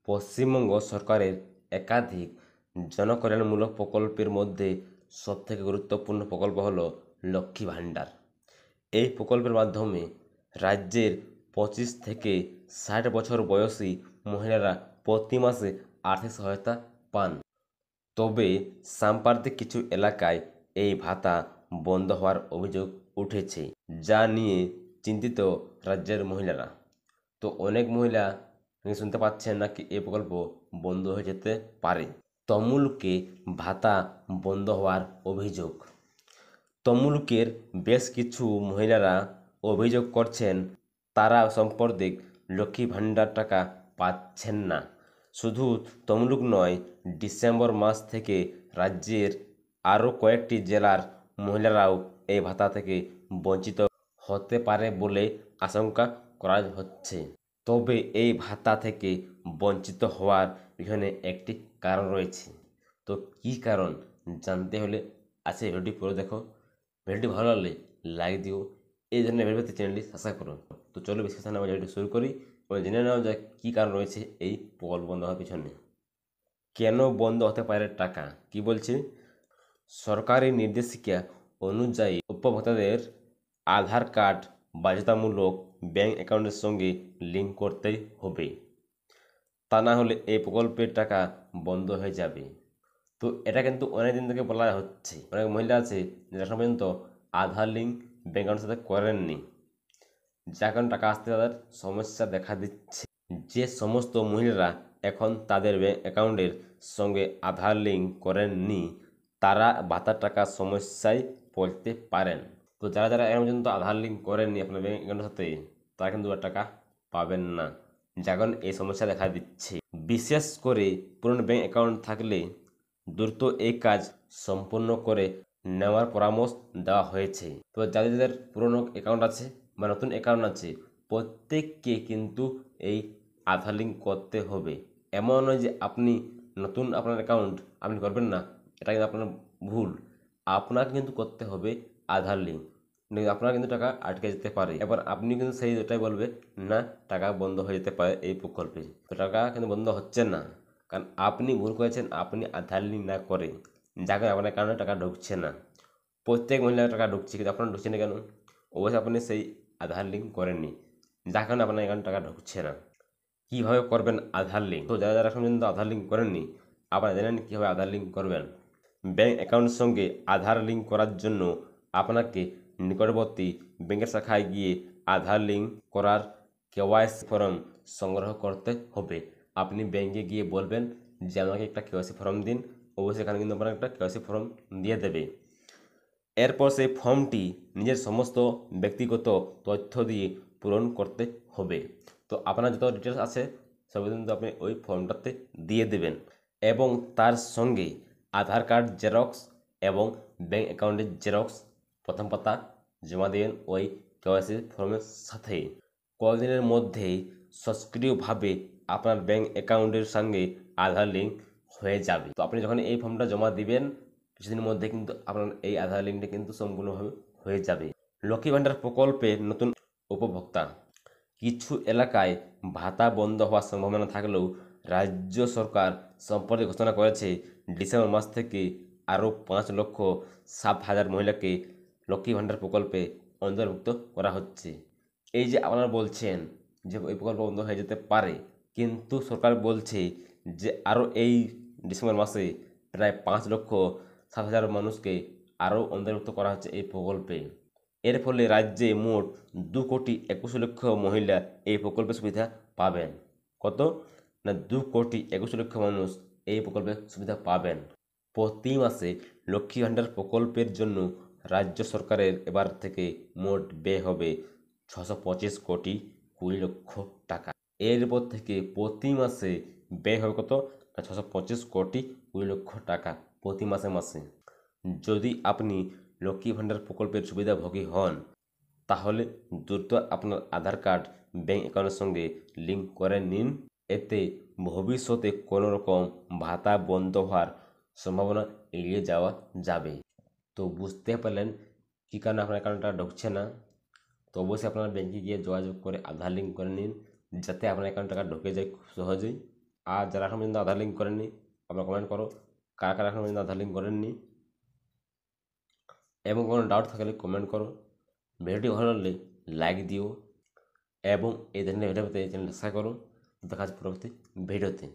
পশ্চিমবঙ্গ সরকারের একাধিক জনকল্যাণমূলক প্রকল্পের মধ্যে সবথেকে গুরুত্বপূর্ণ প্রকল্প হলো লক্ষ্মী ভাণ্ডার। এই প্রকল্পের মাধ্যমে রাজ্যের 25 থেকে 60 বছর বয়সী মহিলারা প্রতি মাসে আর্থিক সহায়তা পান। তবে সাম্প্রতিক কিছু এলাকায় এই ভাতা বন্ধ হওয়ার অভিযোগ উঠেছে, যা নিয়ে চিন্তিত রাজ্যের মহিলারা। তো অনেক মহিলা শুনতে পাচ্ছেন নাকি এই প্রকল্প বন্ধ হয়ে যেতে পারে। তমলুকে ভাতা বন্ধ হওয়ার অভিযোগ। তমলুকের বেশ কিছু মহিলারা অভিযোগ করছেন তারা সাম্প্রতিক লক্ষ্মী ভাণ্ডার টাকা পাচ্ছেন না। শুধু তমলুক নয়, ডিসেম্বর মাস থেকে রাজ্যের আরও কয়েকটি জেলার মহিলারাও এই ভাতা থেকে বঞ্চিত হতে পারে বলে আশঙ্কা করা হচ্ছে। তবে এই ভাতা থেকে বঞ্চিত হওয়ার পিছনে একটি কারণ রয়েছে। তো কী কারণ জানতে হলে আছে ভিডিওটি পুরো দেখো। ভিডিওটি ভালো লাগলে লাইক দিও। এই ধরনের ভিডিও পেতে চ্যানেলটি সাবস্ক্রাইব করো। তো চলো বেশি কথা না বলে ভিডিওটি শুরু করি এবং জেনে নেওয়া যায় কী কারণ রয়েছে এই প্রকল্প বন্ধ হওয়ার পিছনে। কেন বন্ধ হতে পারে টাকা, কি বলছে? সরকারি নির্দেশিকা অনুযায়ী উপভোক্তাদের আধার কার্ড বাধ্যতামূলক ব্যাংক অ্যাকাউন্টের সঙ্গে লিঙ্ক করতেই হবে, তা না হলে এই প্রকল্পের টাকা বন্ধ হয়ে যাবে। তো এটা কিন্তু অনেক দিন থেকে বলা হচ্ছে। অনেক মহিলা আছে যারা এখন পর্যন্ত আধার লিঙ্ক ব্যাংক অ্যাকাউন্টের সাথে করেননি, যার কারণে টাকা আসতে তাদের সমস্যা দেখা দিচ্ছে। যে সমস্ত মহিলারা এখন তাদের ব্যাংক অ্যাকাউন্টের সঙ্গে আধার লিঙ্ক করেননি, তারা ভাতার টাকার সমস্যায় পড়তে পারেন। তো যারা যারা এখন পর্যন্ত আধার লিঙ্ক করেননি আপনার ব্যাংক অ্যাকাউন্টের সাথে, তারা কিন্তু টাকা পাবেন না, যার কারণে এই সমস্যা দেখা দিচ্ছে। বিশেষ করে পুরনো ব্যাংক অ্যাকাউন্ট থাকলে দ্রুত এই কাজ সম্পূর্ণ করে নেওয়ার পরামর্শ দেওয়া হয়েছে। তো যাদের যাদের পুরনো অ্যাকাউন্ট আছে বা নতুন অ্যাকাউন্ট আছে, প্রত্যেককে কিন্তু এই আধার লিঙ্ক করতে হবে। এমন নয় যে আপনি নতুন আপনার অ্যাকাউন্ট আপনি করবেন না, এটা কিন্তু আপনার ভুল। আপনাকে কিন্তু করতে হবে আধার লিঙ্ক, আপনার কিন্তু টাকা আটকে যেতে পারে। এবার আপনি কিন্তু সেই এটাই বলবে না টাকা বন্ধ হয়ে যেতে পারে এই প্রকল্পে। তো টাকা কিন্তু বন্ধ হচ্ছে না, কারণ আপনি ভুল করেছেন, আপনি আধার লিঙ্ক না করে, যার কারণে আপনার কারণে টাকা ঢুকছে না। প্রত্যেক মহিলার টাকা ঢুকছে, কিন্তু আপনার ঢুকছে না কেন? অবশ্যই আপনি সেই আধার লিঙ্ক করেননি, যার কারণে আপনার এখানে টাকা ঢুকছে না। কীভাবে করবেন আধার লিঙ্ক? তো যারা যারা এখন পর্যন্ত আধার লিঙ্ক করেননি, আপনারা জানেন কীভাবে আধার লিঙ্ক করবেন। ব্যাংক অ্যাকাউন্টের সঙ্গে আধার লিঙ্ক করার জন্য আপনাকে নিকটবর্তী ব্যাংকের শাখায় গিয়ে আধার লিঙ্ক করার কেওয়াইসি ফর্ম সংগ্রহ করতে হবে। আপনি ব্যাংকে গিয়ে বলবেন যে আমাকে একটা কেওয়াইসি ফর্ম দিন, অবশ্যই এখানে কিন্তু আপনার একটা কেওয়াইসি ফর্ম দিয়ে দেবে। এরপর সেই ফর্মটি নিজের সমস্ত ব্যক্তিগত তথ্য দিয়ে পূরণ করতে হবে। তো আপনার যত ডিটেলস আছে সব কিন্তু আপনি ওই ফর্মটাতে দিয়ে দেবেন, এবং তার সঙ্গে আধার কার্ড জেরক্স এবং ব্যাংক অ্যাকাউন্টের জেরক্স প্রথম পাতা জমা দেবেন ওই কেওয়াইসি ফর্মের সাথে। কয়েকদিনের মধ্যেই সক্রিয়ভাবে আপনার ব্যাংক অ্যাকাউন্টের সঙ্গে আধার লিঙ্ক হয়ে যাবে। তো আপনি যখন এই ফর্মটা জমা দিবেন, কিছুদিনের মধ্যে কিন্তু আপনার এই আধার লিঙ্কটা কিন্তু সম্পূর্ণভাবে হয়ে যাবে। লক্ষ্মী ভাণ্ডার প্রকল্পের নতুন উপভোক্তা। কিছু এলাকায় ভাতা বন্ধ হওয়ার সম্ভাবনা থাকলেও রাজ্য সরকার সম্প্রতি ঘোষণা করেছে ডিসেম্বর মাস থেকে আরও 5,07,000 মহিলাকে লক্ষ্মী ভাণ্ডার প্রকল্পে অন্তর্ভুক্ত করা হচ্ছে। এই যে আপনারা বলছেন যে এই প্রকল্প বন্ধ হয়ে যেতে পারে, কিন্তু সরকার বলছে যে আরও এই ডিসেম্বর মাসে প্রায় 5,07,000 মানুষকে আরও অন্তর্ভুক্ত করা হচ্ছে এই প্রকল্পে। এর ফলে রাজ্যে মোট 2,21,00,000 মহিলা এই প্রকল্পের সুবিধা পাবেন। কত না, 2,21,00,000 মানুষ এই প্রকল্পের সুবিধা পাবেন। প্রতি মাসে লক্ষ্মী ভাণ্ডার প্রকল্পের জন্য রাজ্য সরকারের এবার থেকে মোট ব্যয় হবে 625,20,00,000 টাকা। এরপর থেকে প্রতি মাসে ব্যয় হবে কত না, 625,20,00,000 টাকা প্রতি মাসে মাসে। যদি আপনি লক্ষ্মী ভাণ্ডার প্রকল্পের সুবিধাভোগী হন, তাহলে দ্রুত আপনার আধার কার্ড ব্যাংক অ্যাকাউন্টের সঙ্গে লিঙ্ক করে নিন। এতে ভবিষ্যতে কোনো রকম ভাতা বন্ধ হওয়ার সম্ভাবনা এড়িয়ে যাওয়া যাবে। তো বুঝতে পারলেন কী কারণে আপনার অ্যাকাউন্টটা ঢুকছে না। তো অবশ্যই আপনার ব্যাংকে গিয়ে যোগাযোগ করে আধার লিঙ্ক করে নিন, যাতে আপনার অ্যাকাউন্ট টাকা ঢুকে যায় খুব সহজেই। আর যারা এখন পর্যন্ত আধার লিঙ্ক করেননি আপনারা কমেন্ট করো কারা কারা এখন পর্যন্ত আধার লিঙ্ক করেননি, এবং কোনো ডাউট থাকলে কমেন্ট করো। ভিডিওটি ভালো লাগলে লাইক দিও এবং এই ধরনের ভিডিও পেতে চ্যানেলটা সাবস্ক্রাইব করো। দেখা হচ্ছে পরবর্তী ভিডিওতে।